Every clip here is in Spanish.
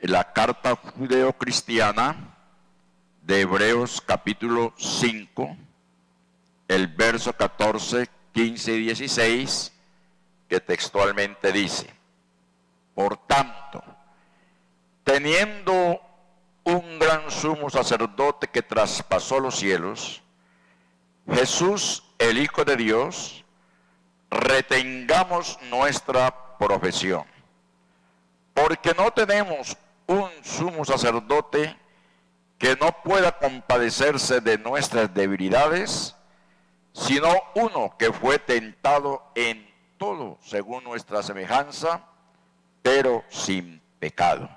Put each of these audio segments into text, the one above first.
la carta judeocristiana de Hebreos capítulo 5, el verso 14, 15 y 16, que textualmente dice: por tanto, teniendo un gran sumo sacerdote que traspasó los cielos, Jesús, el Hijo de Dios, retengamos nuestra profesión, porque no tenemos un sumo sacerdote que no pueda compadecerse de nuestras debilidades, sino uno que fue tentado en todo según nuestra semejanza, pero sin pecado.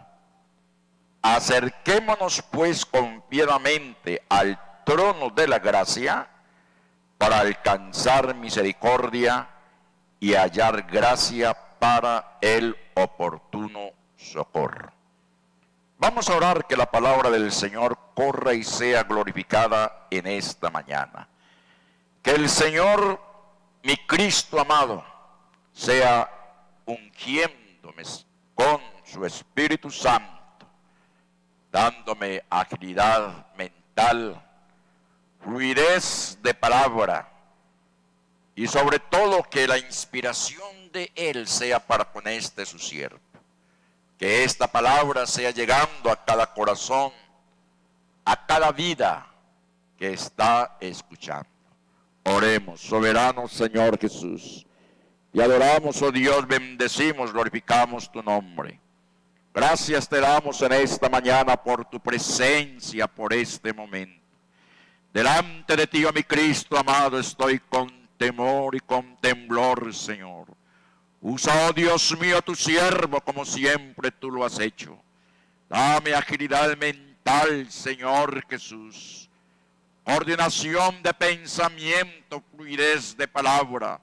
Acerquémonos pues confiadamente al trono de la gracia para alcanzar misericordia y hallar gracia para el oportuno socorro. Vamos a orar que la palabra del Señor corra y sea glorificada en esta mañana. Que el Señor, mi Cristo amado, sea ungiéndome con su Espíritu Santo, dándome agilidad mental, fluidez de palabra y sobre todo que la inspiración de Él sea para con este su siervo. Que esta palabra sea llegando a cada corazón, a cada vida que está escuchando. Oremos, soberano Señor Jesús, y adoramos, oh Dios, bendecimos, glorificamos tu nombre. Gracias te damos en esta mañana por tu presencia, por este momento. Delante de ti, oh mi Cristo amado, estoy con temor y con temblor, Señor. Usa, oh Dios mío, tu siervo, como siempre tú lo has hecho. Dame agilidad mental, Señor Jesús. Ordenación de pensamiento, fluidez de palabra.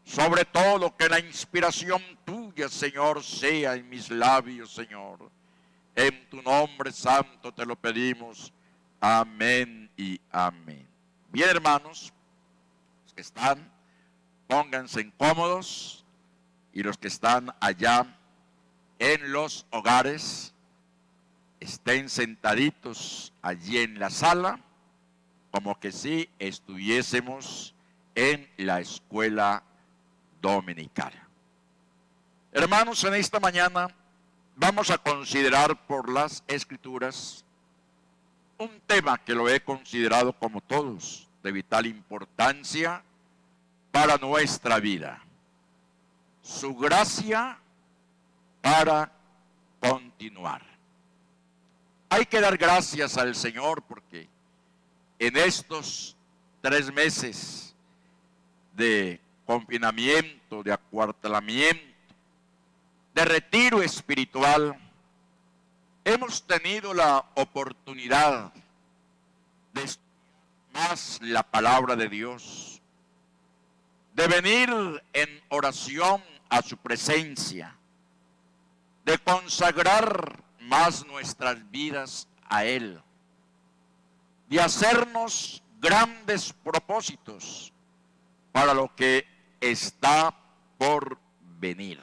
Sobre todo que la inspiración tuya, Señor, sea en mis labios, Señor. En tu nombre santo te lo pedimos. Amén y amén. Bien, hermanos, los que están, pónganse incómodos. Y los que están allá en los hogares, estén sentaditos allí en la sala, como que si estuviésemos en la escuela dominical. Hermanos, en esta mañana vamos a considerar por las Escrituras un tema que lo he considerado como todos de vital importancia para nuestra vida. Su gracia para continuar. Hay que dar gracias al Señor porque en estos 3 meses de confinamiento, de acuartelamiento, de retiro espiritual, hemos tenido la oportunidad de estudiar más la palabra de Dios, de venir en oración a su presencia, de consagrar más nuestras vidas a Él, de hacernos grandes propósitos para lo que está por venir.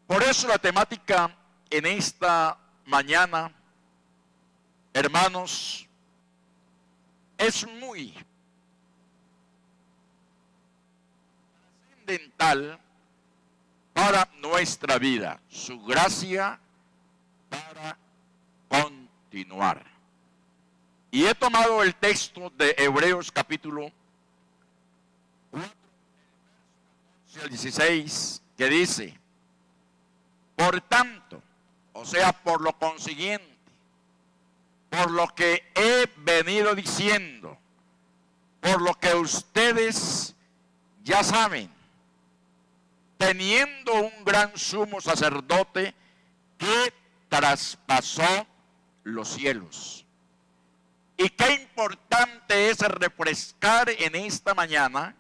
Por eso la temática en esta mañana, hermanos, es muy trascendental para nuestra vida, su gracia para continuar. Y he tomado el texto de Hebreos capítulo 4, el 16, que dice: por tanto, o sea, por lo consiguiente, por lo que he venido diciendo, por lo que ustedes ya saben, teniendo un gran sumo sacerdote que traspasó los cielos. Y qué importante es refrescar en esta mañana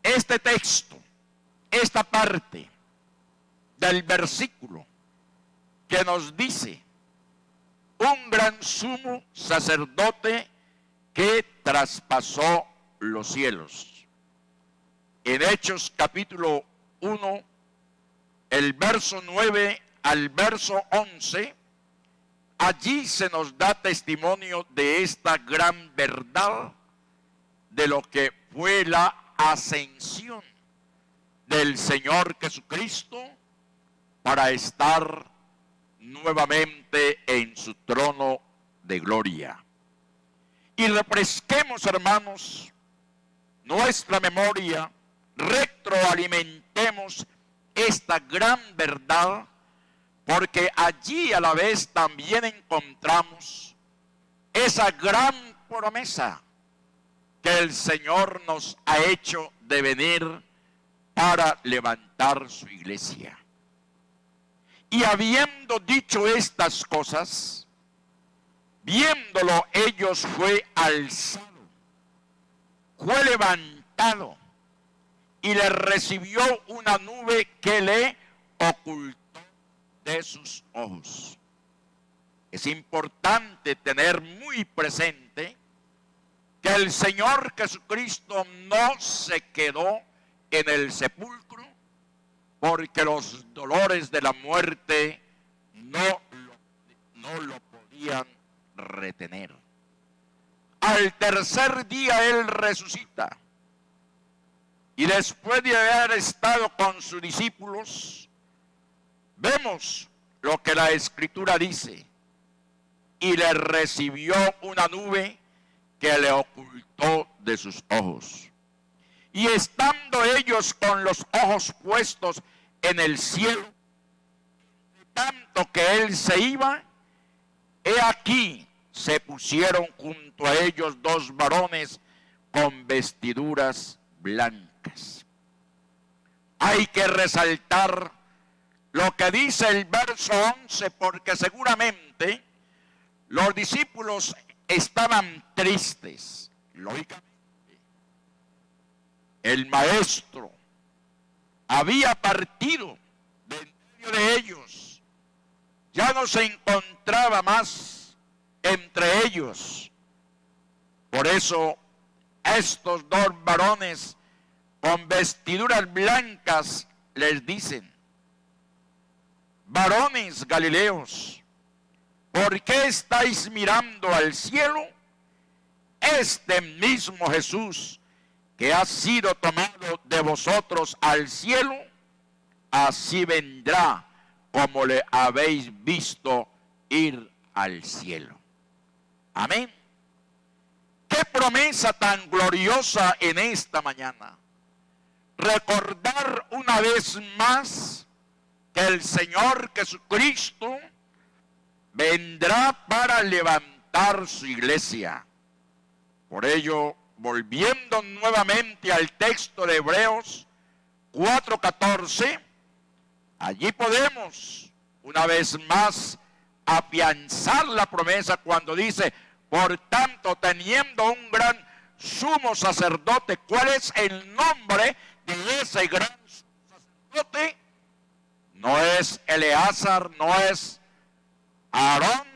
este texto, esta parte del versículo que nos dice: un gran sumo sacerdote que traspasó los cielos. En Hechos capítulo 1, el verso 9 al verso 11, allí se nos da testimonio de esta gran verdad de lo que fue la ascensión del Señor Jesucristo para estar nuevamente en su trono de gloria. Y refresquemos, hermanos, nuestra memoria, retroalimentemos esta gran verdad, porque allí a la vez también encontramos esa gran promesa que el Señor nos ha hecho de venir para levantar su iglesia. Y habiendo dicho estas cosas, viéndolo ellos fue alzado, fue levantado, y le recibió una nube que le ocultó de sus ojos. Es importante tener muy presente que el Señor Jesucristo no se quedó en el sepulcro, porque los dolores de la muerte no lo podían retener. Al tercer día Él resucita, y después de haber estado con sus discípulos, vemos lo que la Escritura dice: y le recibió una nube que le ocultó de sus ojos. Y estando ellos con los ojos puestos en el cielo, tanto que él se iba, he aquí se pusieron junto a ellos dos varones con vestiduras blancas. Hay que resaltar lo que dice el verso 11, porque seguramente los discípulos estaban tristes. Lógicamente, el maestro había partido de en medio de ellos, ya no se encontraba más entre ellos. Por eso estos dos varones con vestiduras blancas les dicen: varones galileos, ¿por qué estáis mirando al cielo? Este mismo Jesús que ha sido tomado de vosotros al cielo, así vendrá como le habéis visto ir al cielo. Amén. Qué promesa tan gloriosa en esta mañana. Recordar una vez más que el Señor Jesucristo vendrá para levantar su iglesia. Por ello, volviendo nuevamente al texto de Hebreos 4:14, allí podemos una vez más afianzar la promesa cuando dice: por tanto, teniendo un gran sumo sacerdote. ¿Cuál es el nombre de ese gran sumo sacerdote? No es Eleazar, no es Aarón,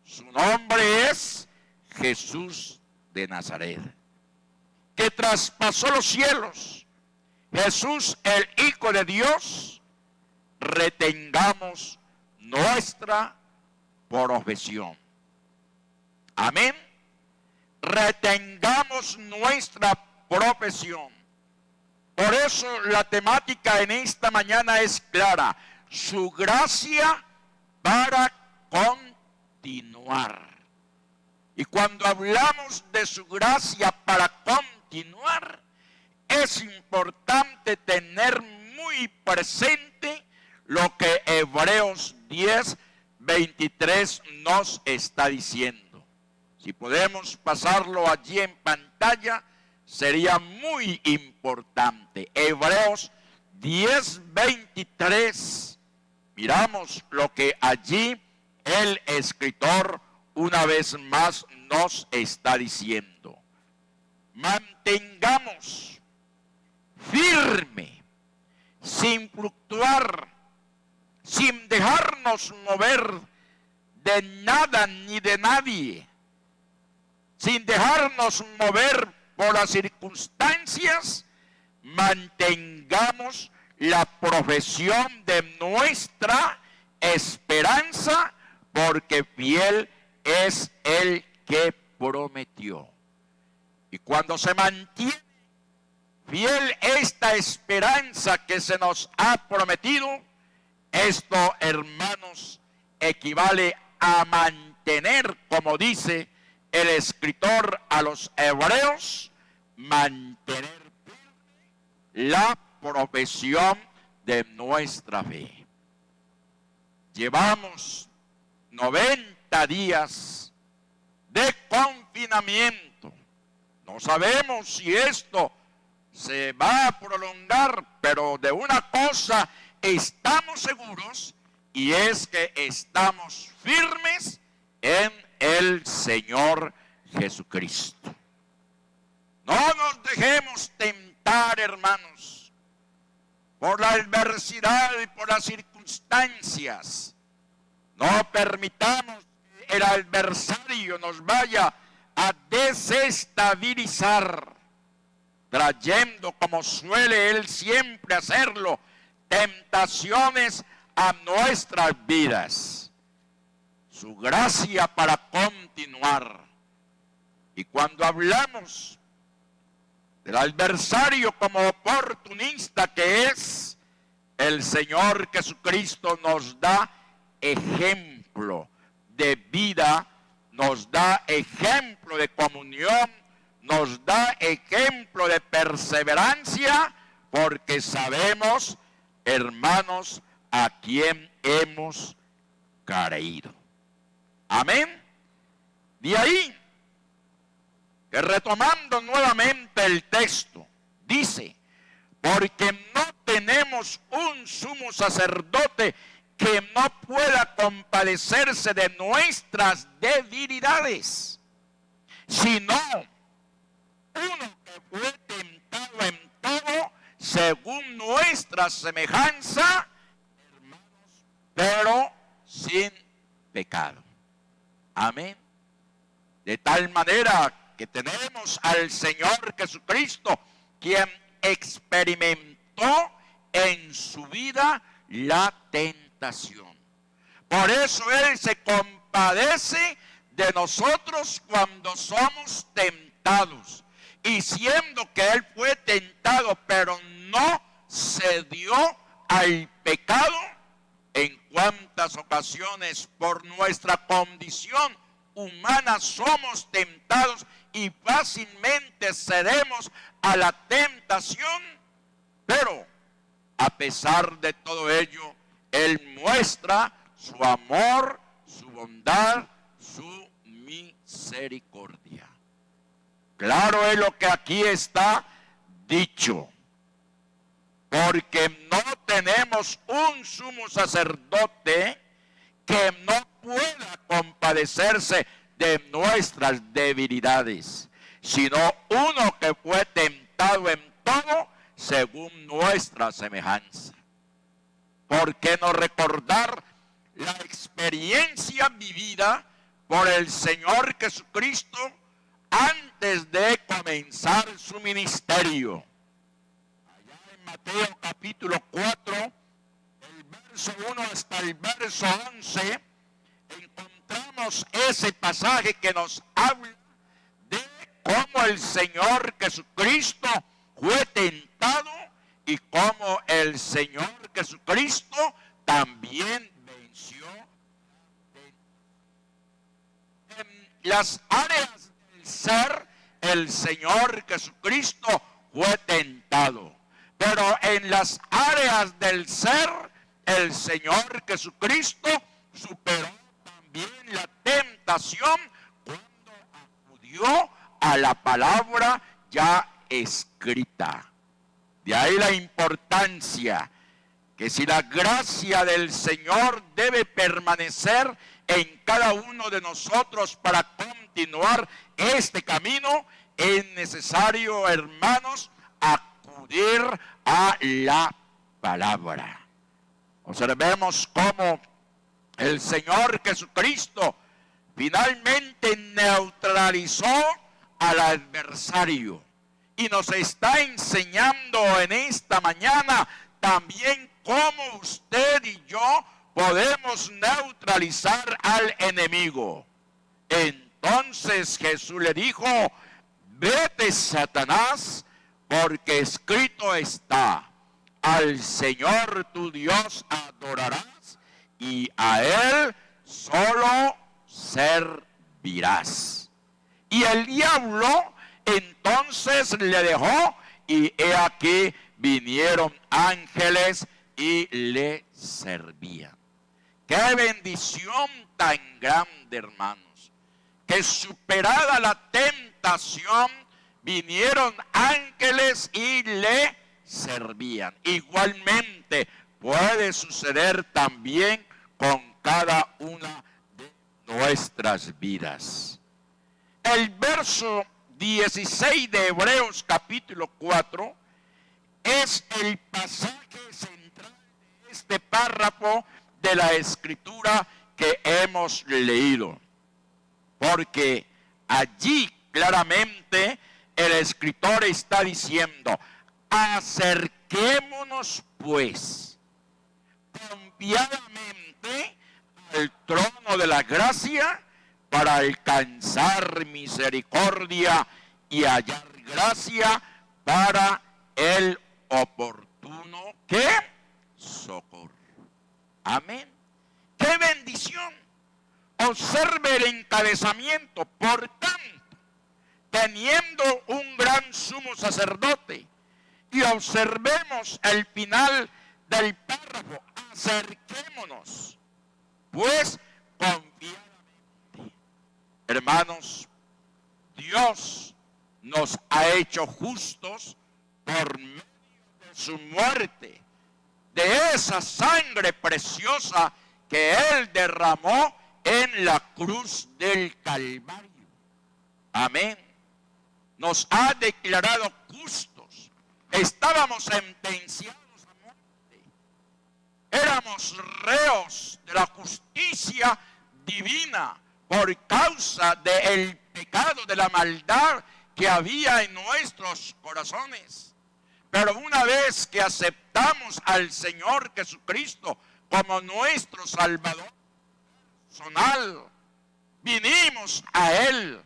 su nombre es Jesús de Nazaret, que traspasó los cielos. Jesús, el Hijo de Dios. Retengamos nuestra profesión. Amén. Retengamos nuestra profesión. Por eso la temática en esta mañana es clara: su gracia para continuar. Y cuando hablamos de su gracia para continuar, es importante tener muy presente lo que Hebreos 10:23 nos está diciendo. Si podemos pasarlo allí en pantalla, sería muy importante. Hebreos 10:23. Miramos lo que allí el escritor una vez más nos está diciendo. Mantengamos firme, sin fluctuar, sin dejarnos mover de nada ni de nadie, sin dejarnos mover por las circunstancias, mantengamos la profesión de nuestra esperanza, porque fiel es el que prometió. Y cuando se mantiene fiel esta esperanza que se nos ha prometido, esto, hermanos, equivale a mantener, como dice el escritor a los hebreos, mantener la profesión de nuestra fe. Llevamos 90 días de confinamiento. No sabemos si esto se va a prolongar, pero de una cosa estamos seguros, y es que estamos firmes en el Señor Jesucristo. No nos dejemos tentar, hermanos, por la adversidad y por las circunstancias. No permitamos que el adversario nos vaya a desestabilizar, trayendo, como suele él siempre hacerlo, tentaciones a nuestras vidas. Su gracia para continuar. Y cuando hablamos del adversario como oportunista que es, el Señor Jesucristo nos da ejemplo de vida, nos da ejemplo de comunión, nos da ejemplo de perseverancia, porque sabemos, hermanos, a quién hemos creído. Amén. De ahí que, retomando nuevamente el texto, dice: porque no tenemos un sumo sacerdote que no pueda compadecerse de nuestras debilidades, sino uno que fue tentado en todo según nuestra semejanza, hermanos, pero sin pecado. Amén. De tal manera que tenemos al Señor Jesucristo, quien experimentó en su vida la tentación. Por eso Él se compadece de nosotros cuando somos tentados. Y siendo que Él fue tentado, pero no cedió al pecado, en cuántas ocasiones por nuestra condición humana somos tentados y fácilmente cedemos a la tentación, pero a pesar de todo ello, Él muestra su amor, su bondad, su misericordia. Claro es lo que aquí está dicho, porque no tenemos un sumo sacerdote que no pueda compadecerse de nuestras debilidades, sino uno que fue tentado en todo según nuestra semejanza. ¿Por qué no recordar la experiencia vivida por el Señor Jesucristo antes de comenzar su ministerio? Allá en Mateo capítulo 4, el verso 1 hasta el verso 11, encontramos ese pasaje que nos habla de cómo el Señor Jesucristo fue tentado y cómo el Señor Jesucristo también venció. En las áreas del ser, el Señor Jesucristo fue tentado, pero en las áreas del ser, el Señor Jesucristo superó también la tentación cuando acudió a la palabra ya escrita. De ahí la importancia que, si la gracia del Señor debe permanecer en cada uno de nosotros para continuar este camino, es necesario, hermanos, acudir a la palabra. Observemos cómo el Señor Jesucristo finalmente neutralizó al adversario. Y nos está enseñando en esta mañana también cómo usted y yo podemos neutralizar al enemigo. Entonces Jesús le dijo: vete, Satanás, porque escrito está: al Señor tu Dios adorarás y a Él solo servirás. Y el diablo entonces le dejó, y he aquí vinieron ángeles y le servían. ¡Qué bendición tan grande, hermanos! Que superada la tentación, vinieron ángeles y le servían. Igualmente puede suceder también con cada una de nuestras vidas. El verso 16 de Hebreos capítulo 4 es el pasaje central de este párrafo de la escritura que hemos leído, porque allí claramente el escritor está diciendo: acerquémonos pues confiadamente al trono de la gracia para alcanzar misericordia y hallar gracia para el oportuno ¿qué? Socorro. Amén. ¡Qué bendición! Observe el encabezamiento. Por tanto, teniendo un gran sumo sacerdote, y observemos el final del párrafo: acerquémonos pues confiadamente. Hermanos, Dios nos ha hecho justos por medio de su muerte, de esa sangre preciosa que Él derramó en la cruz del Calvario. Amén. Nos ha declarado justos. Estábamos sentenciados a muerte. Éramos reos de la justicia divina por causa del pecado, de la maldad que había en nuestros corazones. Pero una vez que aceptamos al Señor Jesucristo como nuestro Salvador personal, vinimos a Él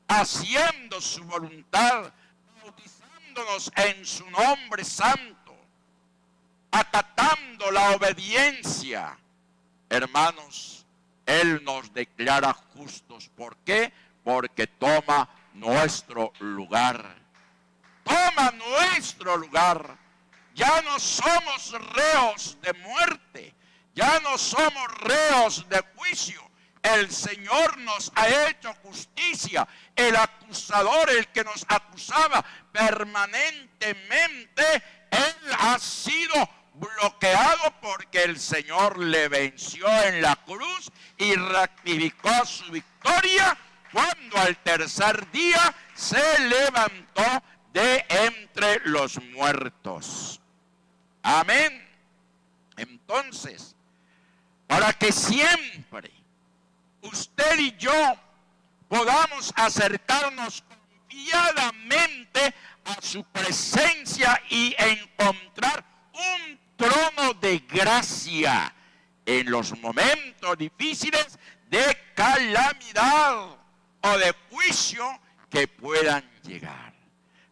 haciendo su voluntad, bautizándonos en su nombre santo, acatando la obediencia. Hermanos, Él nos declara justos. ¿Por qué? Porque toma nuestro lugar. Toma nuestro lugar. Ya no somos reos de muerte. Ya no somos reos de juicio. El Señor nos ha hecho justicia. El acusador, el que nos acusaba permanentemente, Él ha sido bloqueado porque el Señor le venció en la cruz y ratificó su victoria cuando al tercer día se levantó de entre los muertos. Amén. Entonces, para que siempre usted y yo podamos acercarnos confiadamente a su presencia y encontrar un trono de gracia en los momentos difíciles de calamidad o de juicio que puedan llegar.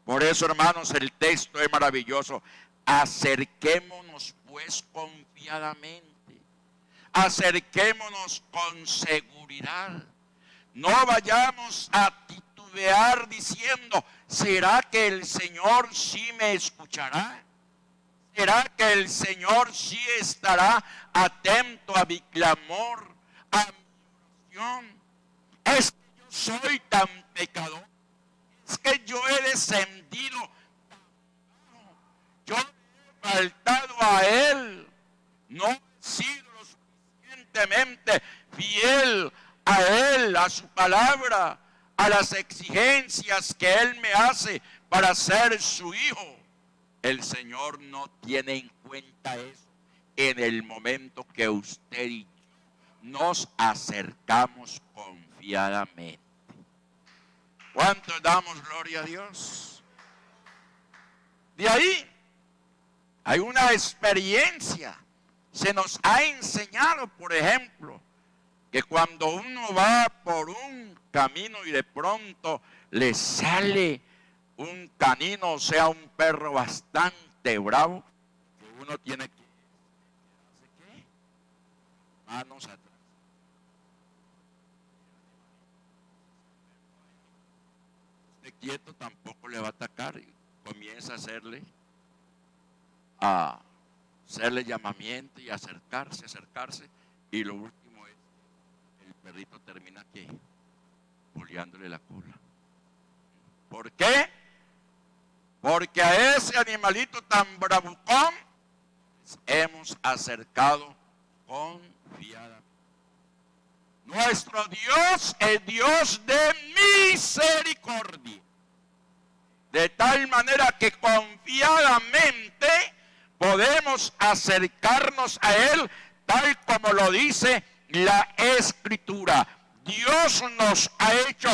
Por eso, hermanos, el texto es maravilloso. Acerquémonos pues confiadamente. Acerquémonos con seguridad. No vayamos a titubear diciendo: ¿será que el Señor sí me escuchará? ¿Será que el Señor sí estará atento a mi clamor, a mi oración? Es que yo soy tan pecador. Es que yo he descendido tan bajo. Yo he faltado a Él. No he sido lo suficientemente fiel a Él, a su palabra, a las exigencias que Él me hace para ser su hijo. El Señor no tiene en cuenta eso en el momento que usted y yo nos acercamos confiadamente. ¿Cuánto damos gloria a Dios? De ahí hay una experiencia se nos ha enseñado, por ejemplo, que cuando uno va por un camino y de pronto le sale un canino, o sea, un perro bastante bravo, que uno tiene que ¿qué? Manos atrás. Usted quieto tampoco le va a atacar y comienza a hacerle llamamiento y acercarse, y lo último es el perrito termina aquí boleándole la cola. ¿Por qué? Porque a ese animalito tan bravucón hemos acercado confiadamente. Nuestro Dios es Dios de misericordia, de tal manera que confiadamente podemos acercarnos a Él, tal como lo dice la Escritura. Dios nos ha hecho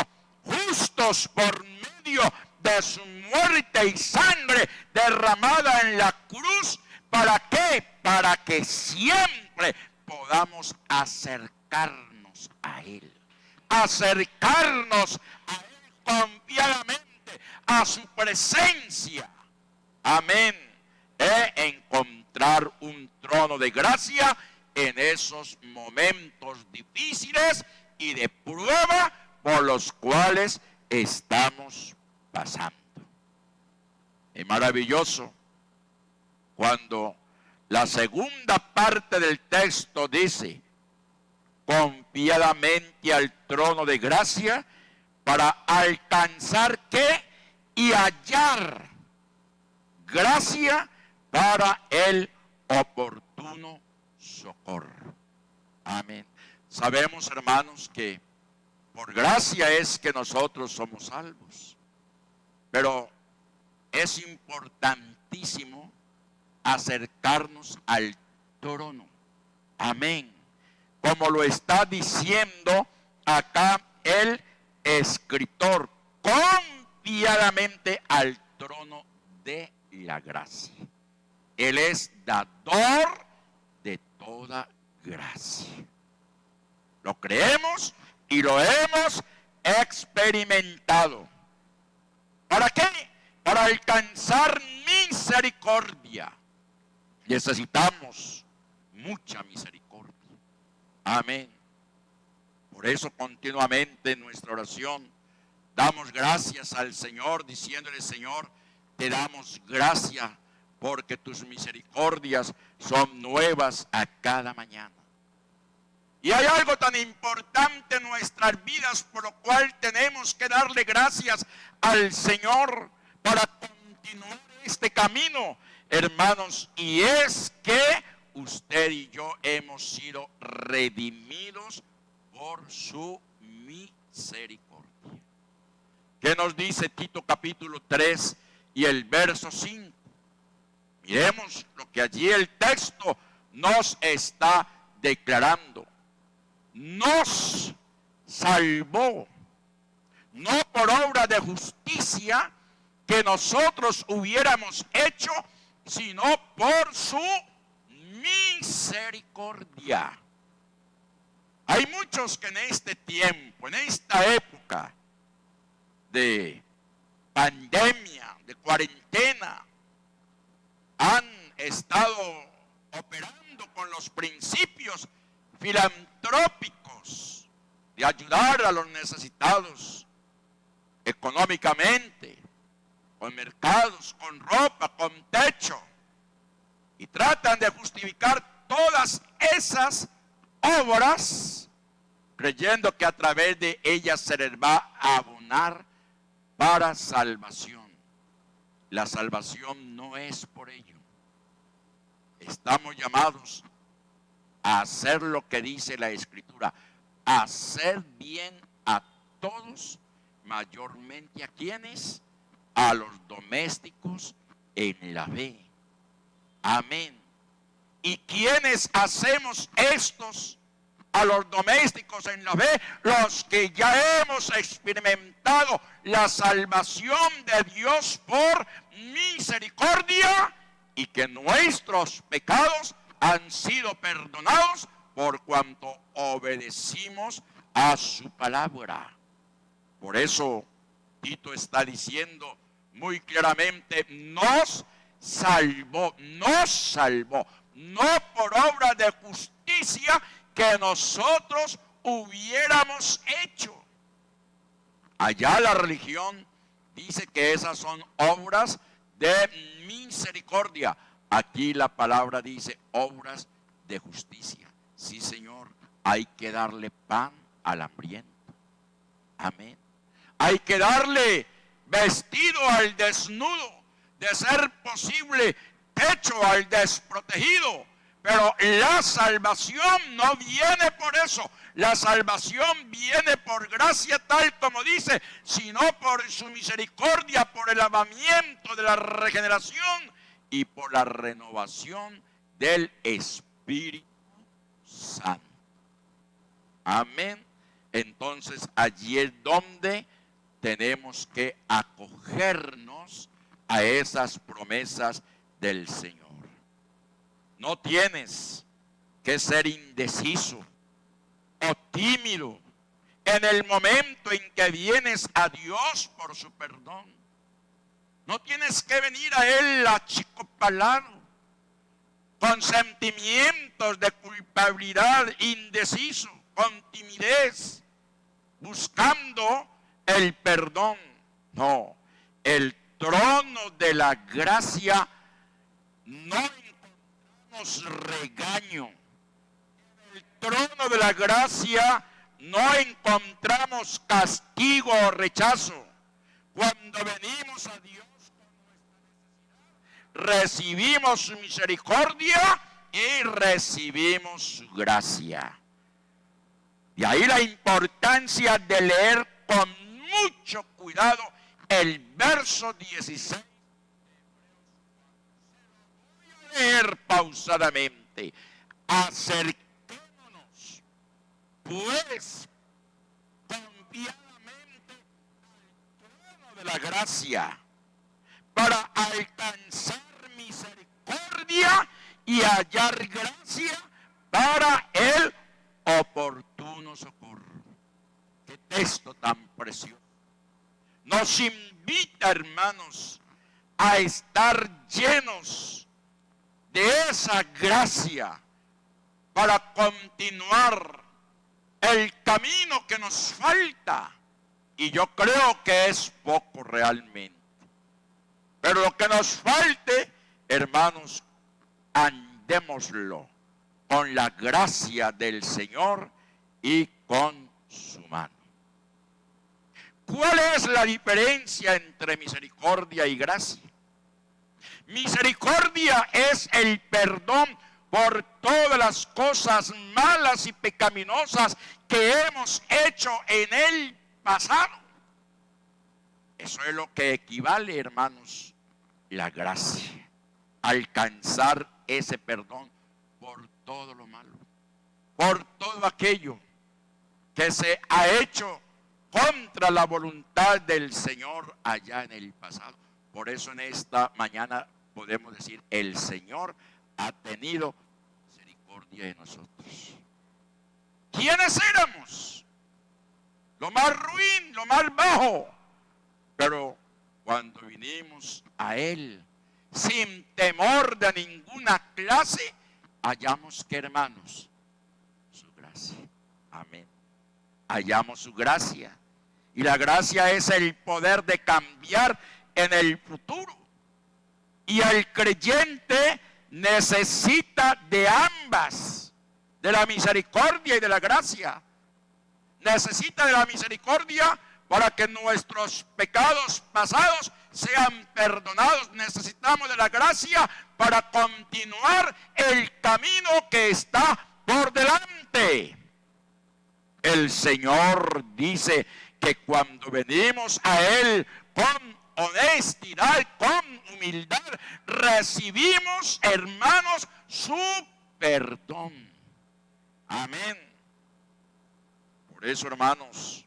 justos por medio de su muerte y sangre derramada en la cruz. ¿Para qué? Para que siempre podamos acercarnos a Él. Acercarnos a Él confiadamente, a su presencia. Amén. Encontrar un trono de gracia en esos momentos difíciles y de prueba por los cuales estamos pasando. Es maravilloso cuando la segunda parte del texto dice: confiadamente al trono de gracia para alcanzar ¿qué? Y hallar gracia para el oportuno socorro. Amén. Sabemos, hermanos, que por gracia es que nosotros somos salvos, pero es importantísimo acercarnos al trono. Amén. Como lo está diciendo acá el escritor, confiadamente al trono de la gracia. Él es dador de toda gracia. Lo creemos y lo hemos experimentado. ¿Para qué? Para alcanzar misericordia. Necesitamos mucha misericordia. Amén. Por eso continuamente en nuestra oración damos gracias al Señor, diciéndole: Señor, te damos gracias porque tus misericordias son nuevas a cada mañana. Y hay algo tan importante en nuestras vidas por lo cual tenemos que darle gracias al Señor para continuar este camino, hermanos, y es que usted y yo hemos sido redimidos por su misericordia. ¿Qué nos dice Tito capítulo 3 y el verso 5? Miremos lo que allí el texto nos está declarando. Nos salvó, no por obra de justicia que nosotros hubiéramos hecho, sino por su misericordia. Hay muchos que en este tiempo, en esta época de pandemia, de cuarentena, han estado operando con los principios filantrópicos de ayudar a los necesitados económicamente, con mercados, con ropa, con techo, y tratan de justificar todas esas obras creyendo que a través de ellas se les va a abonar para salvación. La salvación no es por ello. Estamos llamados a hacer lo que dice la Escritura, a hacer bien a todos, mayormente a quienes, a los domésticos en la fe. Amén. ¿Y quiénes hacemos estos a los domésticos en la fe? Los que ya hemos experimentado la salvación de Dios por misericordia y que nuestros pecados han sido perdonados por cuanto obedecimos a su palabra. Por eso Tito está diciendo muy claramente, nos salvó, no por obra de justicia que nosotros hubiéramos hecho. Allá la religión dice que esas son obras de misericordia. Aquí la palabra dice obras de justicia. Sí, Señor, hay que darle pan al hambriento. Amén. Hay que darle vestido al desnudo, de ser posible, techo al desprotegido. Pero la salvación no viene por eso. La salvación viene por gracia, tal como dice, sino por su misericordia, por el lavamiento de la regeneración y por la renovación del Espíritu Santo. Amén. Entonces allí es donde tenemos que acogernos a esas promesas del Señor. No tienes que ser indeciso o tímido en el momento en que vienes a Dios por su perdón. No tienes que venir a Él achicopalado, con sentimientos de culpabilidad, indeciso, con timidez, buscando el perdón. No, el trono de la gracia no encontramos regaño. En el trono de la gracia no encontramos castigo o rechazo. Cuando venimos a Dios con nuestra necesidad, recibimos su misericordia y recibimos su gracia. Y ahí la importancia de leer con mucho cuidado el verso 16. Voy a leer pausadamente. Acerquémonos, pues, confiadamente al trono de la gracia, para alcanzar misericordia y hallar gracia para el oportuno socorro. Qué texto tan precioso. Nos invita, hermanos, a estar llenos de esa gracia para continuar el camino que nos falta. Y yo creo que es poco realmente. Pero lo que nos falte, hermanos, andémoslo con la gracia del Señor y con su mano. ¿Cuál es la diferencia entre misericordia y gracia? Misericordia es el perdón por todas las cosas malas y pecaminosas que hemos hecho en el pasado. Eso es lo que equivale, hermanos, la gracia. Alcanzar ese perdón por todo lo malo, por todo aquello que se ha hecho contra la voluntad del Señor allá en el pasado. Por eso en esta mañana podemos decir, el Señor ha tenido misericordia de nosotros. ¿Quiénes éramos? Lo más ruin, lo más bajo. Pero cuando vinimos a Él, sin temor de ninguna clase, hallamos que, hermanos, su gracia. Amén. Hallamos su gracia. Y la gracia es el poder de cambiar en el futuro. Y el creyente necesita de ambas, de la misericordia y de la gracia. Necesita de la misericordia para que nuestros pecados pasados sean perdonados. Necesitamos de la gracia para continuar el camino que está por delante. El Señor dice que cuando venimos a Él con honestidad, con humildad, recibimos, hermanos, su perdón. Amén. Por eso, hermanos,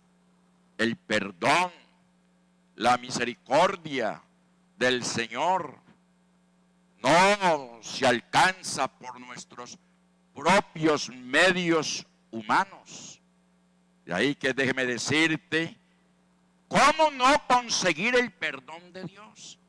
el perdón, la misericordia del Señor no se alcanza por nuestros propios medios humanos. De ahí que déjeme decirte, ¿cómo no conseguir el perdón de Dios?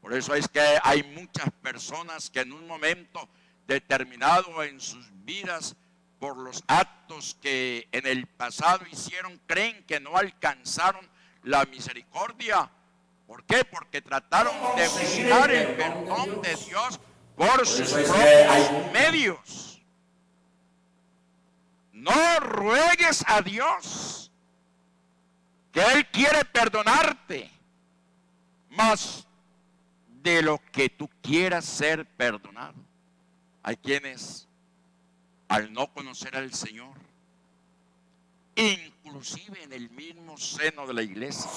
Por eso es que hay muchas personas que en un momento determinado en sus vidas, por los actos que en el pasado hicieron, creen que no alcanzaron la misericordia. ¿Por qué? Porque trataron de buscar el perdón de Dios por sus propios medios. No ruegues a Dios, que Él quiere perdonarte, mas de lo que tú quieras ser perdonado. Hay quienes, al no conocer al Señor, inclusive en el mismo seno de la iglesia,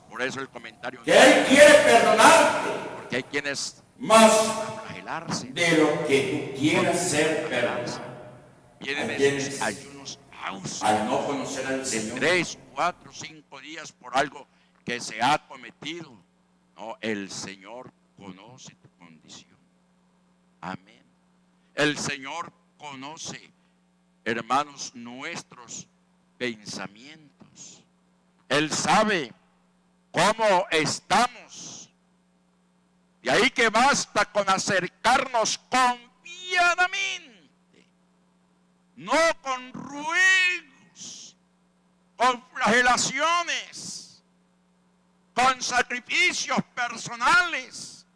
por eso el comentario que Él quiere perdonarte, porque hay quienes más flagelarse de lo que tú quieras ser perdonado. Vienen Hay esos quienes, ayunos al no conocer al de Señor, 3, 4, 5 días por algo que se ha cometido. No, el Señor conoce tu condición. Amén. El Señor conoce, hermanos, nuestros pensamientos. Él sabe cómo estamos. De ahí que basta con acercarnos confiadamente, no con ruegos, con flagelaciones, con sacrificios personales,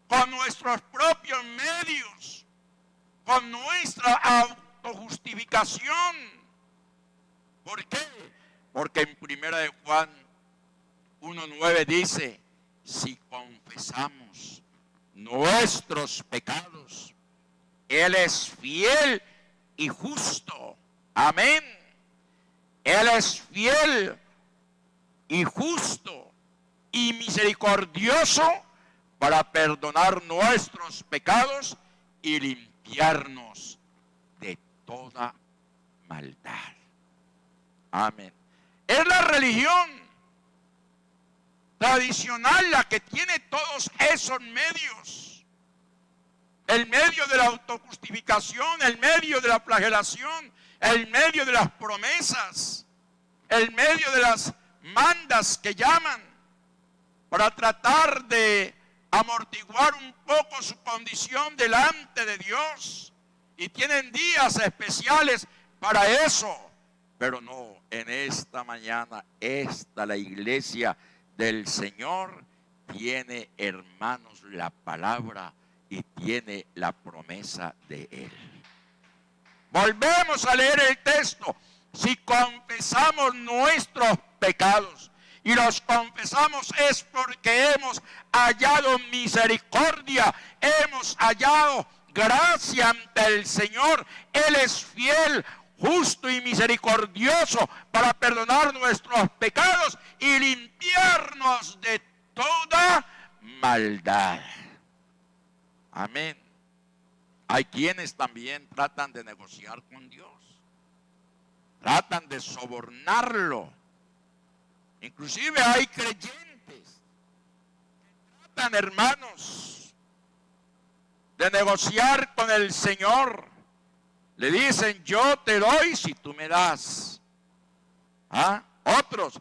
con nuestros propios medios, con nuestra autojustificación. ¿Por qué? Porque en 1 de Juan 1:9 dice, si confesamos nuestros pecados, Él es fiel y justo. Amén. Él es fiel y justo y misericordioso para perdonar nuestros pecados y limpiarnos de toda maldad. Amén. Es la religión tradicional la que tiene todos esos medios. El medio de la autojustificación, el medio de la flagelación, el medio de las promesas, el medio de las mandas que llaman, para tratar de amortiguar un poco su condición delante de Dios. Y tienen días especiales para eso. Pero no, en esta mañana, la iglesia del Señor tiene, hermanos, la palabra y tiene la promesa de Él. Volvemos a leer el texto. Si confesamos nuestros pecados, y los confesamos es porque hemos hallado misericordia, hemos hallado gracia ante el Señor. Él es fiel, justo y misericordioso para perdonar nuestros pecados y limpiarnos de toda maldad. Amén. Hay quienes también tratan de negociar con Dios, tratan de sobornarlo. Inclusive hay creyentes que tratan, hermanos, de negociar con el Señor. Le dicen, yo te doy si tú me das. Otros,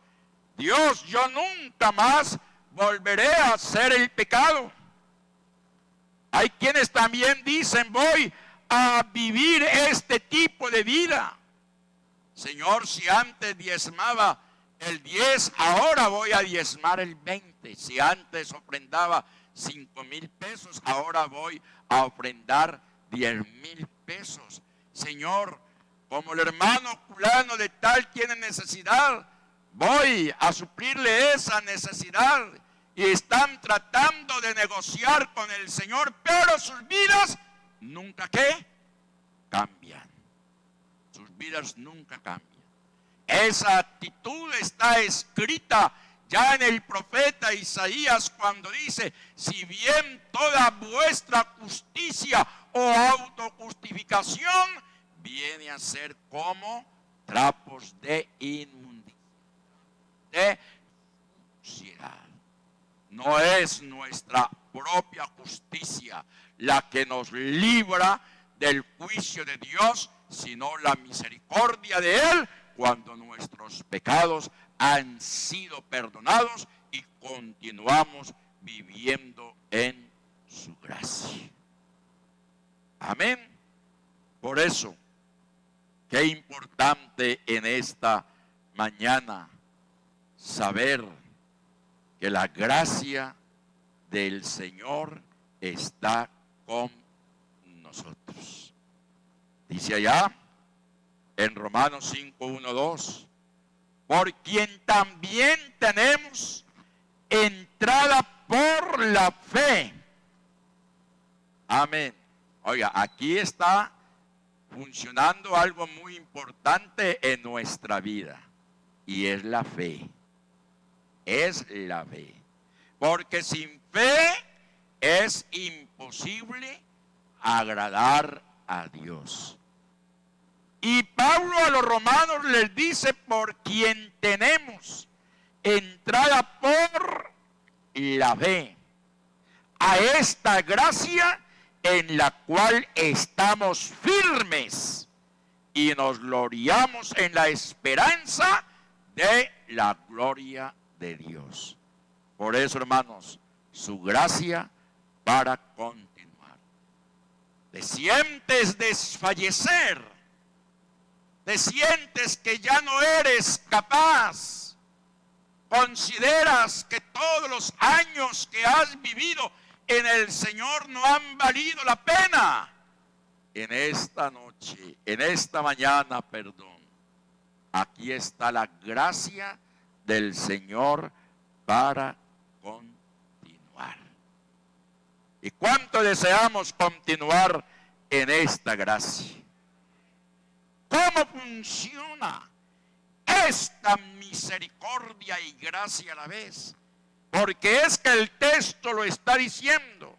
Dios, yo nunca más volveré a hacer el pecado. Hay quienes también dicen, voy a vivir este tipo de vida. Señor, si antes diezmaba el 10, ahora voy a diezmar el 20. Si antes ofrendaba 5,000 pesos, ahora voy a ofrendar 10,000 pesos. Señor, como el hermano fulano de tal tiene necesidad, voy a suplirle esa necesidad. Y están tratando de negociar con el Señor, pero sus vidas nunca, ¿qué? Cambian. Sus vidas nunca cambian. Esa actitud está escrita ya en el profeta Isaías cuando dice, si bien toda vuestra justicia o autojustificación viene a ser como trapos de inmundicia, de suciedad. No es nuestra propia justicia la que nos libra del juicio de Dios, sino la misericordia de Él cuando nuestros pecados han sido perdonados y continuamos viviendo en su gracia. Amén. Por eso, qué importante en esta mañana saber que la gracia del Señor está con nosotros. Dice allá en Romanos 5, 1, 2, por quien también tenemos entrada por la fe. Amén. Oiga, aquí está funcionando algo muy importante en nuestra vida, y es la fe. Es la fe. Porque sin fe es imposible agradar a Dios. Y Pablo a los romanos les dice, por quien tenemos entrada por la fe a esta gracia en la cual estamos firmes y nos gloriamos en la esperanza de la gloria de Dios. Por eso, hermanos, su gracia para continuar. Te sientes desfallecer, te sientes que ya no eres capaz, consideras que todos los años que has vivido en el Señor no han valido la pena. En esta noche, en esta mañana, aquí está la gracia del Señor para continuar. ¿Y cuánto deseamos continuar en esta gracia? ¿Cómo funciona esta misericordia y gracia a la vez? Porque es que el texto lo está diciendo.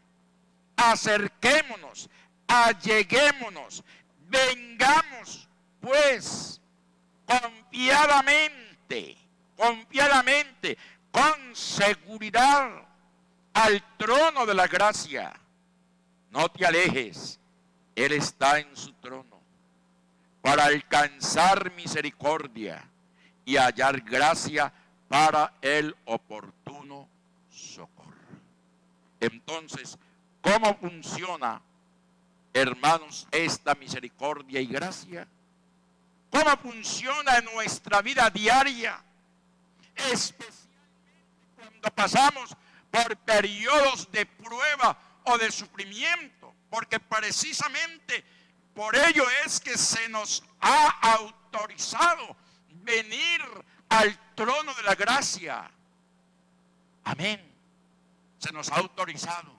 Acerquémonos, alleguémonos, vengamos pues confiadamente, con seguridad al trono de la gracia. No te alejes, Él está en su trono para alcanzar misericordia y hallar gracia para el oportuno socorro. Entonces, ¿cómo funciona, hermanos, esta misericordia y gracia? ¿Cómo funciona en nuestra vida diaria? Especialmente cuando pasamos por periodos de prueba o de sufrimiento, porque precisamente por ello es que se nos ha autorizado venir al trono de la gracia. Amén. Se nos ha autorizado.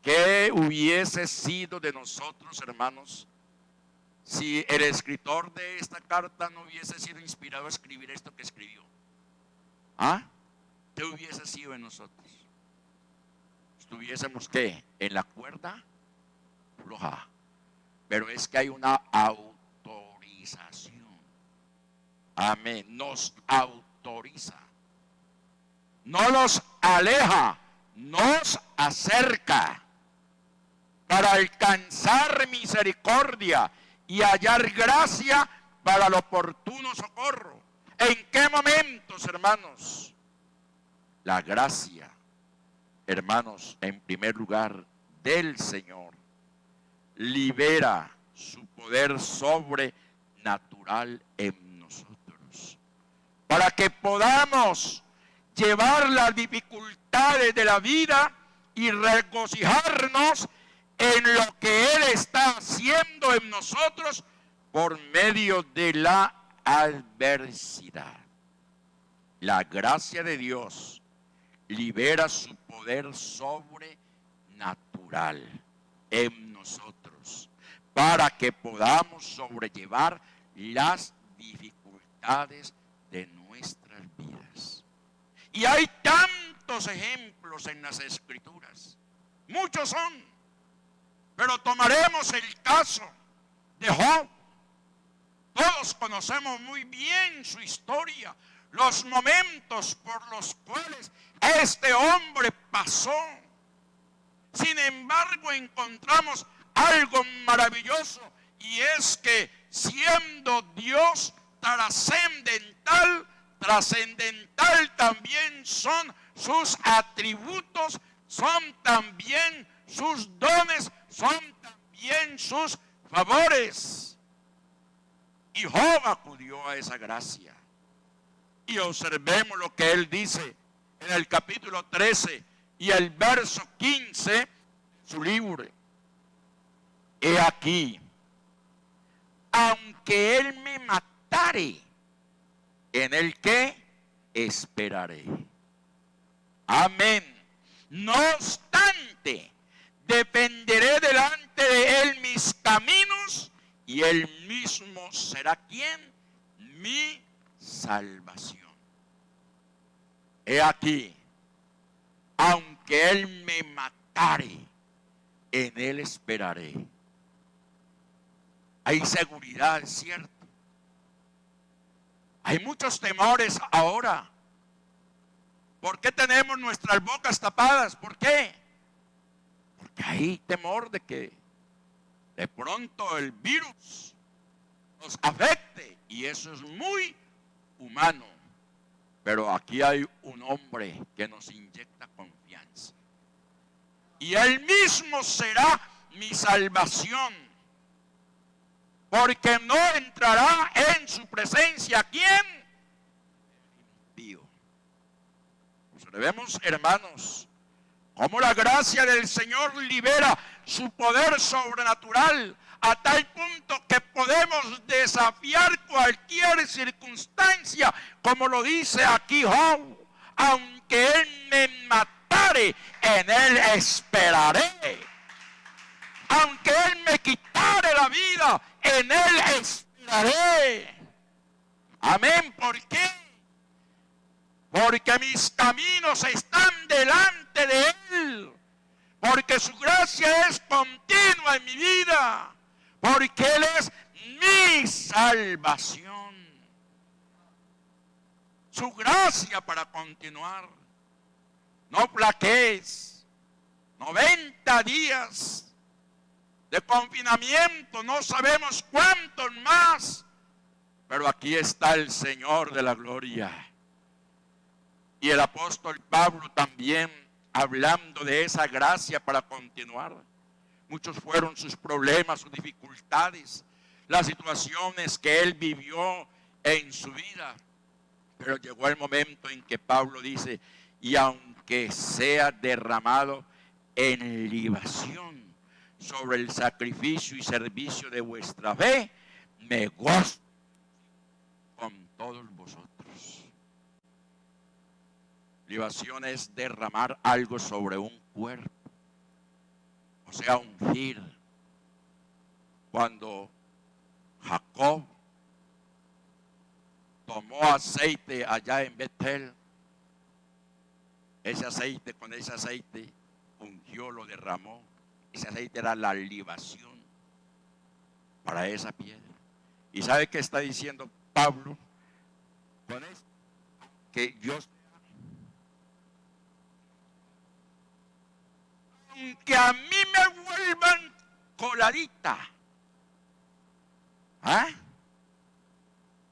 ¿Qué hubiese sido de nosotros, hermanos, si el escritor de esta carta no hubiese sido inspirado a escribir esto que escribió? ¿Qué hubiese sido de nosotros? Estuviésemos, ¿qué? En la cuerda floja. Pero es que hay una autorización. Amén. Nos autoriza. No nos aleja, nos acerca para alcanzar misericordia y hallar gracia para el oportuno socorro. ¿En qué momentos, hermanos? La gracia, hermanos, en primer lugar, del Señor, libera su poder sobrenatural en nosotros, para que podamos llevar las dificultades de la vida y regocijarnos en lo que Él está haciendo en nosotros por medio de la adversidad. La gracia de Dios libera su poder sobrenatural en nosotros para que podamos sobrellevar las dificultades de nuestras vidas. Y hay tantos ejemplos en las Escrituras, muchos son, pero tomaremos el caso de Job. Todos conocemos muy bien su historia, los momentos por los cuales este hombre pasó. Sin embargo, encontramos algo maravilloso, y es que siendo Dios trascendental, también son sus atributos, son también sus dones, son también sus favores. Y Job acudió a esa gracia. Y observemos lo que él dice en el capítulo 13 y el verso 15 de su libro. He aquí, aunque él me matare, en el que esperaré. Amén. No obstante, defenderé delante de él mis caminos, y él mismo será ¿quién? Mi salvación. He aquí, aunque él me matare, en él esperaré. Hay seguridad, es cierto. Hay muchos temores ahora. ¿Por qué tenemos nuestras bocas tapadas? ¿Por qué? Porque hay temor de que de pronto el virus nos afecte, y eso es muy humano. Pero aquí hay un hombre que nos inyecta confianza, y él mismo será mi salvación, porque no entrará en su presencia ¿quién? Impío. Observemos, hermanos, cómo la gracia del Señor libera su poder sobrenatural a tal punto que podemos desafiar cualquier circunstancia, como lo dice aquí Job. Aunque él me matare, en él esperaré. Aunque él me quitare la vida, en él esperaré. Amén. ¿Por qué? Porque mis caminos están delante de él. Porque su gracia es continua en mi vida. Porque él es mi salvación. Su gracia para continuar. No flaquees. 90 días de confinamiento, no sabemos cuántos más, pero aquí está el Señor de la gloria. Y el apóstol Pablo también, hablando de esa gracia para continuar. Muchos fueron sus problemas, sus dificultades, las situaciones que él vivió en su vida. Pero llegó el momento en que Pablo dice: y aunque sea derramado en libación sobre el sacrificio y servicio de vuestra fe, me gozo con todos vosotros. Libación es derramar algo sobre un cuerpo, o sea, ungir. Cuando Jacob tomó aceite allá en Betel, con ese aceite ungió, lo derramó. Ese aceite era la libación para esa piedra. ¿Y sabe qué está diciendo Pablo con esto? Que yo, aunque a mí me vuelvan coladita,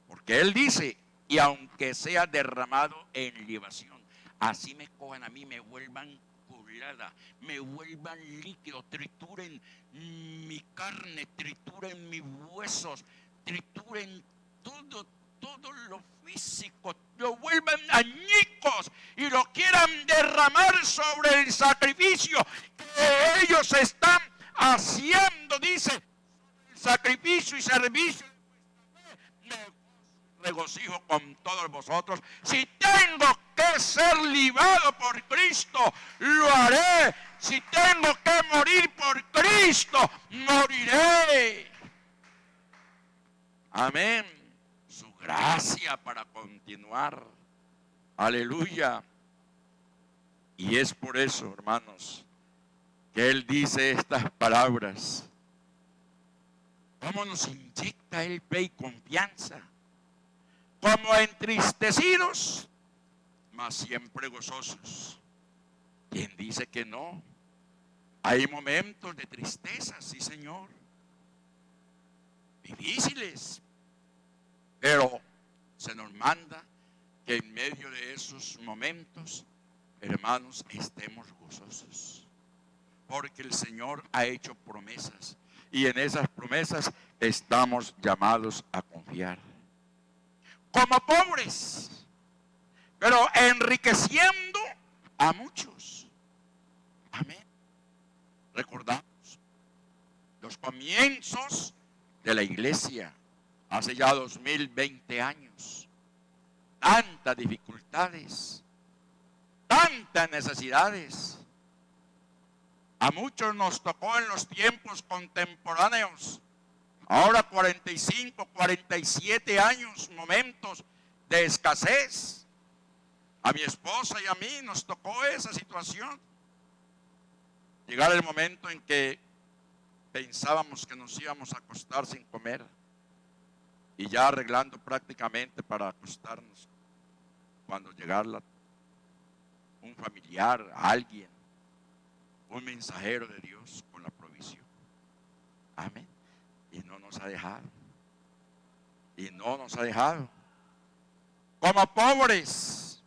porque él dice: y aunque sea derramado en libación, así me cojan a mí, me vuelvan colada, me vuelvan líquido, trituren mi carne, trituren mis huesos, trituren todo lo físico, lo vuelvan añicos y lo quieran derramar sobre el sacrificio que ellos están haciendo. Dice: el sacrificio y servicio, me regocijo con todos vosotros. Si tengo que ser libado por Cristo, lo haré. Si tengo que morir por Cristo, moriré. Amén. Su gracia para continuar. Aleluya. Y es por eso, hermanos, que él dice estas palabras. ¿Cómo nos inyecta el fe y confianza? Como entristecidos, mas siempre gozosos. ¿Quién dice que no? Hay momentos de tristeza, sí, Señor. Difíciles. Pero se nos manda que en medio de esos momentos, hermanos, estemos gozosos. Porque el Señor ha hecho promesas. Y en esas promesas estamos llamados a confiar. Como pobres, pero enriqueciendo a muchos. Amén. Recordamos los comienzos de la iglesia hace ya 2020 años. Tantas dificultades, tantas necesidades. A muchos nos tocó en los tiempos contemporáneos, ahora 45, 47 años, momentos de escasez. A mi esposa y a mí nos tocó esa situación. Llegar el momento en que pensábamos que nos íbamos a acostar sin comer y ya arreglando prácticamente para acostarnos cuando llegara un familiar, alguien, un mensajero de Dios con la provisión. Amén. Y no nos ha dejado. Y no nos ha dejado. Como pobres,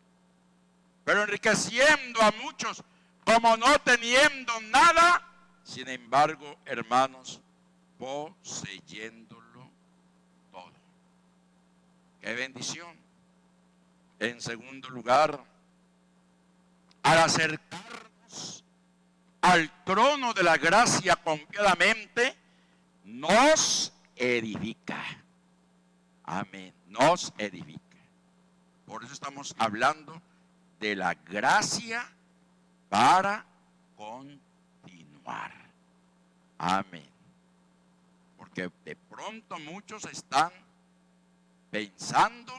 pero enriqueciendo a muchos, como no teniendo nada, sin embargo, hermanos, poseyéndolo todo. ¡Qué bendición! En segundo lugar, al acercarnos al trono de la gracia confiadamente, nos edifica. Amén, nos edifica. Por eso estamos hablando de la gracia para continuar. Amén. Porque de pronto muchos están pensando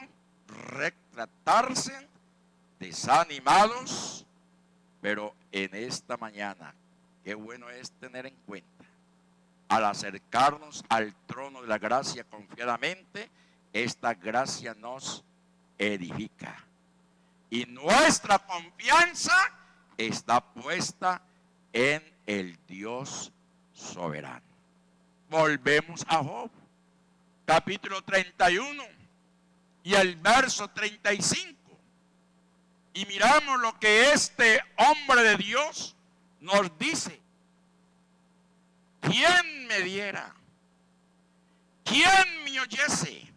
retratarse, desanimados, pero en esta mañana, qué bueno es tener en cuenta, al acercarnos al trono de la gracia confiadamente, esta gracia nos edifica. Y nuestra confianza está puesta en el Dios soberano. Volvemos a Job, capítulo 31 y el verso 35. Y miramos lo que este hombre de Dios nos dice. ¿Quién me diera? ¿Quién me oyese?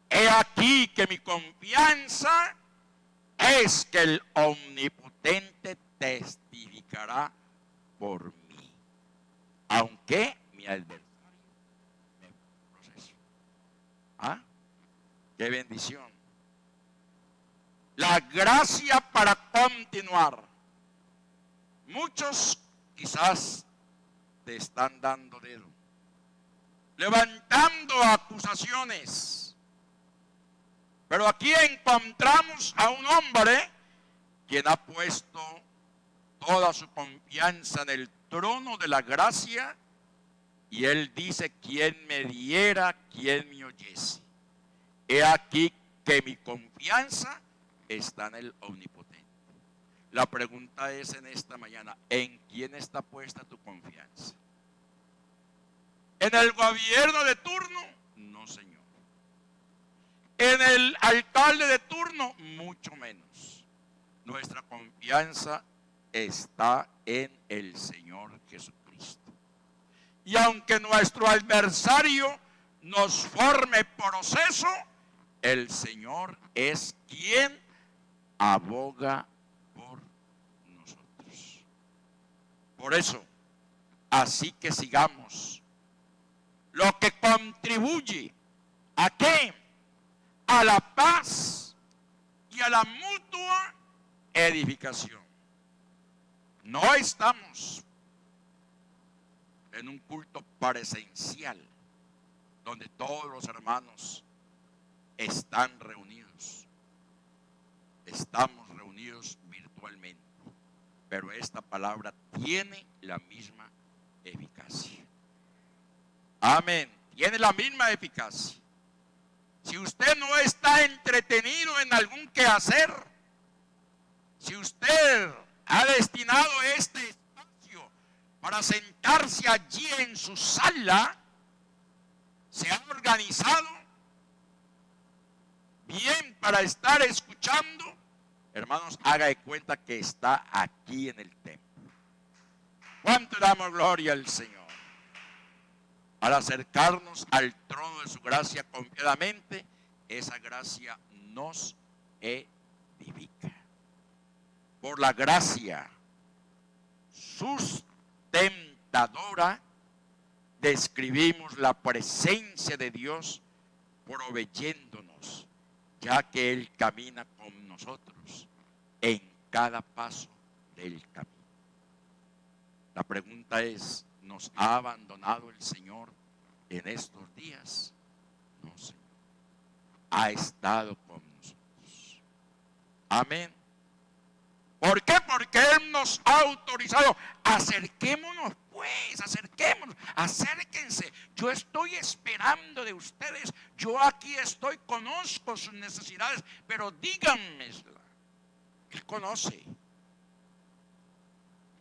He aquí que mi confianza es que el Omnipotente testificará por mí, aunque mi adversario me procese. ¿Ah? ¡Qué bendición! La gracia para continuar. Muchos quizás te están dando dedo, levantando acusaciones. Pero aquí encontramos a un hombre quien ha puesto toda su confianza en el trono de la gracia. Y él dice, ¿quién me diera, quién me oyese? He aquí que mi confianza está en el Omnipotente. La pregunta es en esta mañana, ¿en quién está puesta tu confianza? ¿En el gobierno de turno? No, Señor. ¿En el alcalde de turno? Mucho menos. Nuestra confianza está en el Señor Jesucristo. Y aunque nuestro adversario nos forme proceso, el Señor es quien aboga por nosotros. Por eso, así que sigamos lo que contribuye ¿a qué? A la paz y a la mutua edificación. No estamos en un culto presencial donde todos los hermanos están reunidos. Estamos reunidos virtualmente, pero esta palabra tiene la misma eficacia. Amén, tiene la misma eficacia. Si usted no está entretenido en algún quehacer, si usted ha destinado este espacio para sentarse allí en su sala, se ha organizado bien para estar escuchando, hermanos, haga de cuenta que está aquí en el templo. ¿Cuánto damos gloria al Señor? Al acercarnos al trono de su gracia confiadamente, esa gracia nos edifica. Por la gracia sustentadora, describimos la presencia de Dios proveyéndonos, ya que Él camina con nosotros en cada paso del camino. La pregunta es, ¿nos ha abandonado el Señor en estos días? No, Señor. Ha estado con nosotros. Amén. ¿Por qué? Porque Él nos ha autorizado. Acerquémonos pues, acerquémonos, acérquense. Yo estoy esperando de ustedes. Yo aquí estoy, conozco sus necesidades, pero díganmesla. Él conoce.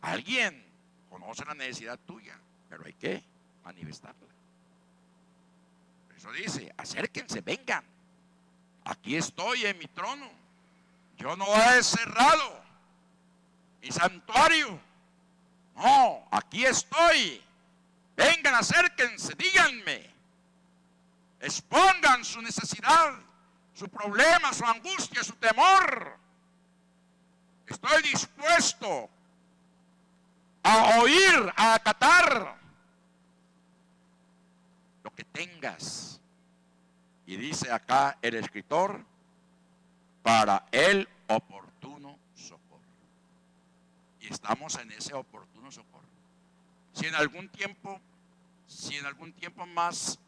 Alguien conoce la necesidad tuya, pero hay que manifestarla. Por eso dice, acérquense, vengan. Aquí estoy en mi trono. Yo no he cerrado mi santuario. No, aquí estoy. Vengan, acérquense, díganme. Expongan su necesidad, su problema, su angustia, su temor. Estoy dispuesto a oír, a acatar lo que tengas. Y dice acá el escritor, para el oportuno socorro. Y estamos en ese oportuno socorro. Si en algún tiempo más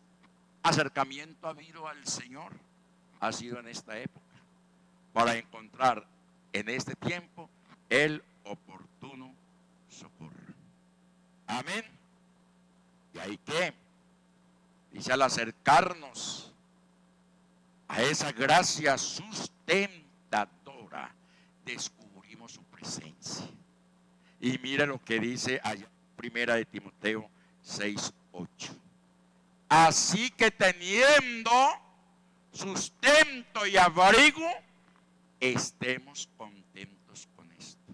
acercamiento ha habido al Señor, ha sido en esta época, para encontrar en este tiempo el oportuno socorro. Amén. Y ahí que dice, al acercarnos a esa gracia sustentadora, descubrimos su presencia. Y mire lo que dice allá, primera de Timoteo 6:8. Así que teniendo sustento y abrigo, estemos contentos con esto.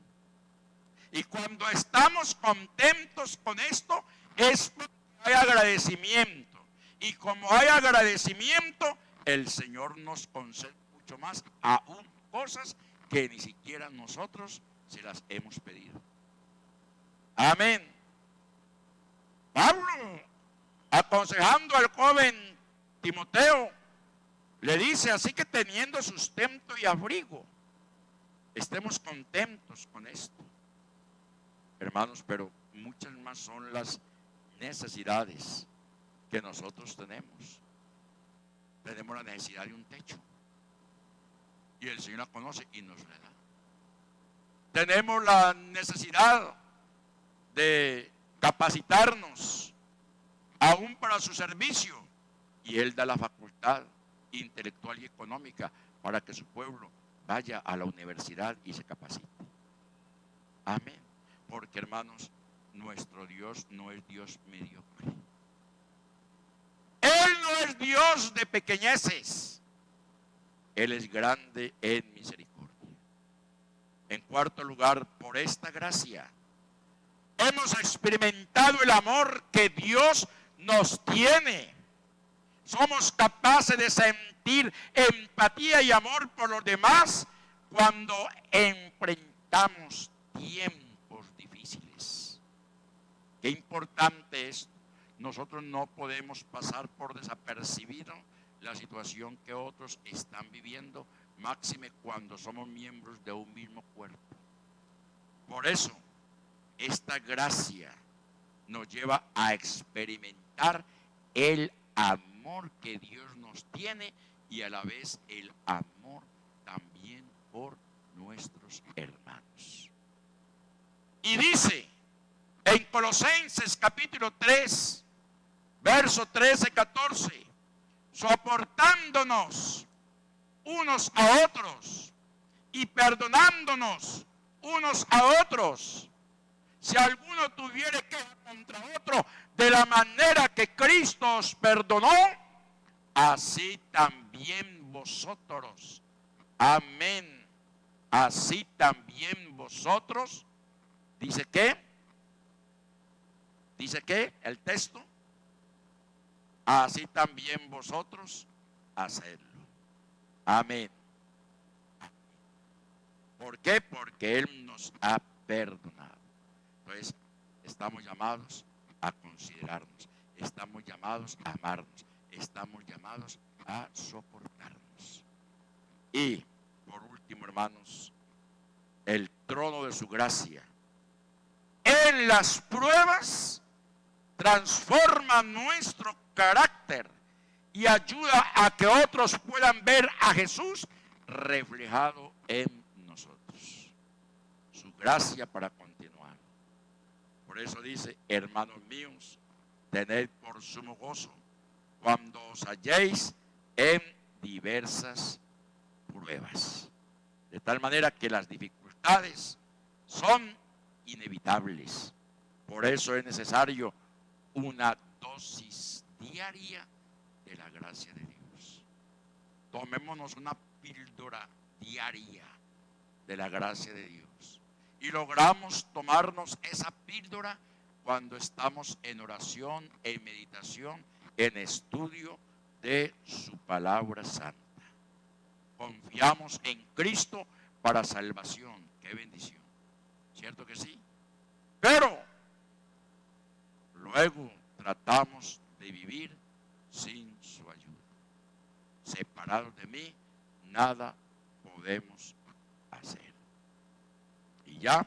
Y cuando estamos contentos con esto, es porque hay agradecimiento. Y como hay agradecimiento, el Señor nos concede mucho más, aún cosas que ni siquiera nosotros se las hemos pedido. Amén. Pablo, aconsejando al joven Timoteo, le dice, así que teniendo sustento y abrigo, estemos contentos con esto. Hermanos, pero muchas más son las necesidades que nosotros tenemos. Tenemos la necesidad de un techo, y el Señor la conoce y nos la da. Tenemos la necesidad de capacitarnos aún para su servicio, y Él da la facultad intelectual y económica para que su pueblo vaya a la universidad y se capacite. Amén. Porque, hermanos, nuestro Dios no es Dios mediocre. Él no es Dios de pequeñeces. Él es grande en misericordia. En cuarto lugar, por esta gracia hemos experimentado el amor que Dios nos tiene. Somos capaces de sentir empatía y amor por los demás cuando enfrentamos tiempos difíciles. Qué importante es. Nosotros no podemos pasar por desapercibido la situación que otros están viviendo, máxime cuando somos miembros de un mismo cuerpo. Por eso, esta gracia nos lleva a experimentar el amor que Dios nos tiene y a la vez el amor también por nuestros hermanos. Y dice en Colosenses capítulo 3, verso 13-14, soportándonos unos a otros y perdonándonos unos a otros, Si alguno tuviere queja contra otro, de la manera que Cristo os perdonó, así también vosotros. Amén. Así también vosotros. ¿Dice qué? ¿Dice qué? El texto. Así también vosotros hacedlo. Amén. ¿Por qué? Porque Él nos ha perdonado. Entonces, estamos llamados a considerarnos. Estamos llamados a amarnos. Estamos llamados a soportarnos. Y, por último, hermanos, el trono de su gracia. En las pruebas transforma nuestro carácter y ayuda a que otros puedan ver a Jesús reflejado en nosotros. Su gracia para continuar. Por eso dice, hermanos míos, tened por sumo gozo cuando os halléis en diversas pruebas. De tal manera que las dificultades son inevitables. Por eso es necesario una dosis diaria de la gracia de Dios. Tomémonos una píldora diaria de la gracia de Dios. Y logramos tomarnos esa píldora cuando estamos en oración, en meditación, en estudio de su palabra santa. Confiamos en Cristo para salvación. ¡Qué bendición! ¿Cierto que sí? Pero luego tratamos de vivir sin su ayuda. Separados de mí, nada podemos hacer. Y ya,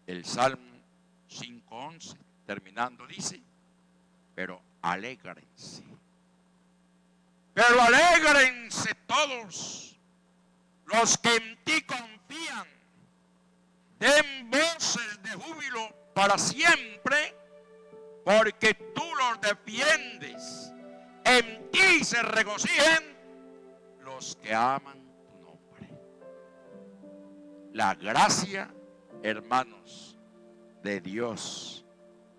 el Salmo 5:11, terminando, dice, pero alégrense. Pero alégrense todos los que en ti confían. Den voces de júbilo para siempre, porque tú los defiendes. En ti se regocijen los que aman tu nombre. La gracia, hermanos, de Dios.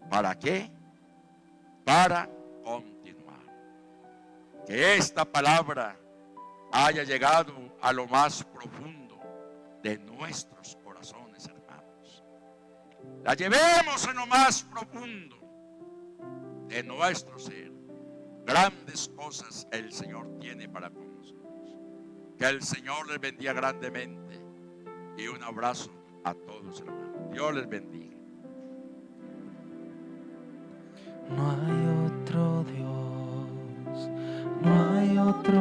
¿Para qué? Para continuar. Que esta palabra haya llegado a lo más profundo de nuestros corazones, hermanos. La llevemos en lo más profundo de nuestro ser. Grandes cosas el Señor tiene para con nosotros. Que el Señor les bendiga grandemente. Y un abrazo a todos, hermanos. Dios les bendiga. No hay otro Dios, no hay otro